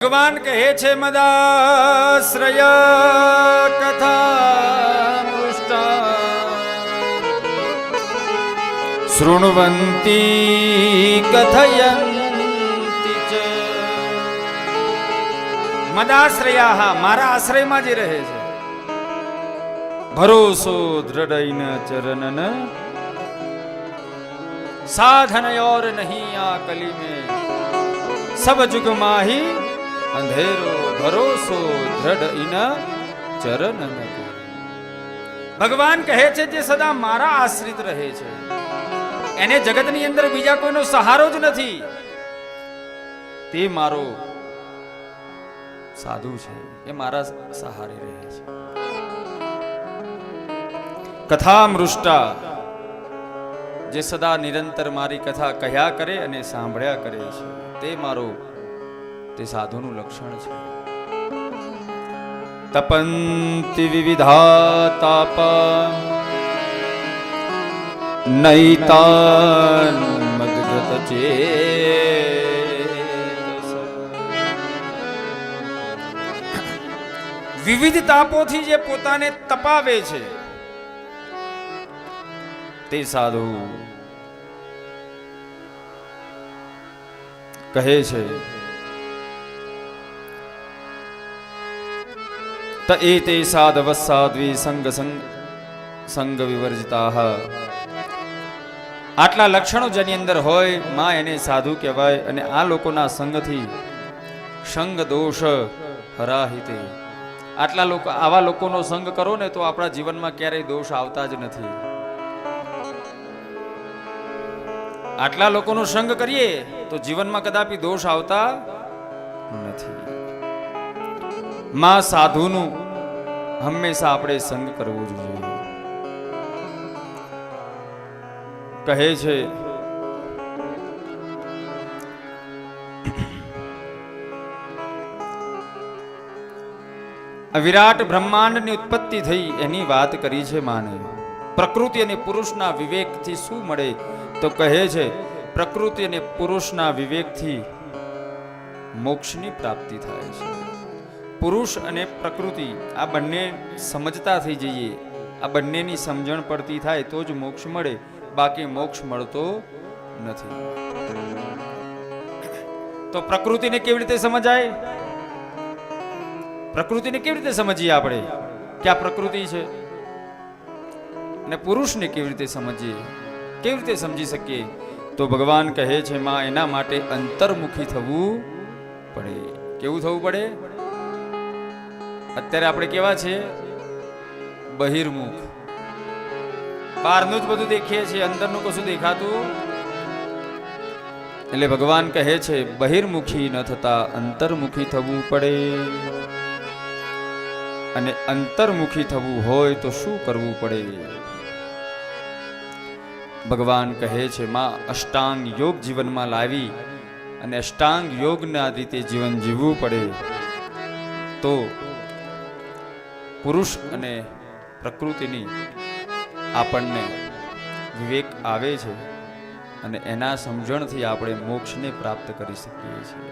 ભગવાન કહે છે મદાશ્રય કથા મૃષ્ટા શૃણવંતી કથયંતી ચ મદાશ્રયા મારા આશ્રયમાં જે રહે છે ભરોસો દૃઢ ચરણન સાધન और नहीं आ कली में सब जुग माही अंधेरो भरोસો દ્રઢ ઇના ચરણ ભગવાન કહે છે જે સદા મારા આશ્રિત રહે છે એને જગતની અંદર બીજા કોઈનો સહારો જ નથી, તે મારો સાધુ છે, એ મારા સહારે રહે છે. કથા મૃષ્ટા જે સદા નિરંતર મારી કથા કહ્યા કરે અને સાંભળ્યા કરે છે, તે મારો તે સાધુનું લક્ષણ છે. તપંતિ વિવિધા તાપ નૈતાન મદગત ચેતસ. વિવિધ તાપોથી જે પોતાને તપાવે છે તે સાધુ કહે છે ત એતે સાધવ સાધ્વી સંગ વિવર્જિતાઃ. આટલા લક્ષણો જેની અંદર હોય માં એને સાધુ કહેવાય. અને આ લોકોના સંગથી સંગ દોષ હરાહિતે. આટલા લોકો આવા લોકોનો સંગ કરો ને તો આપણા જીવનમાં ક્યારેય દોષ આવતા જ નથી. આટલા લોકોનો સંગ કરીએ તો જીવનમાં કદાપી દોષ આવતા નથી. માં સાધુનું હંમેશા આપણે સંગ કરવો જોઈએ. કહે છે વિરાટ બ્રહ્માંડની ઉત્પત્તિ થઈ એની વાત કરી છે માને. પ્રકૃતિ અને પુરુષના વિવેકથી શું મળે તો કહે છે પ્રકૃતિ અને પુરુષના વિવેકથી મોક્ષની પ્રાપ્તિ થાય છે. પુરુષ અને પ્રકૃતિ આ બંને સમજતા થઈ જઈએ, આ બંનેની સમજણ પડતી થાય તો જ મોક્ષ મળે, બાકી મોક્ષ મળતો નથી. તો પ્રકૃતિને કેવી રીતે સમજાય? પ્રકૃતિને કેવી રીતે સમજીએ આપણે કે આ પ્રકૃતિ છે? અને પુરુષને કેવી રીતે સમજીએ, કેવી રીતે સમજી શકીએ? તો ભગવાન કહે છે માં એના માટે અંતર્મુખી થવું પડે. કેવું થવું પડે? અત્યારે આપણે કેવા છે? બહિર્મુખ. બહારનું જ બધું દેખીએ છીએ, અંદરનું કશું દેખાતું. એટલે ભગવાન કહે છે બહિર્મુખી ન થતા અંતર્મુખી થવું પડે. અને અંતર્મુખી થવું હોય તો શું કરવું પડે? ભગવાન કહે છે માં અષ્ટાંગ યોગ જીવનમાં લાવી અને અષ્ટાંગ યોગના રીતે જીવન જીવવું પડે તો પુરુષ અને પ્રકૃતિની આપણને વિવેક આવે છે અને એના સમજણથી આપણે મોક્ષને પ્રાપ્ત કરી શકીએ છીએ.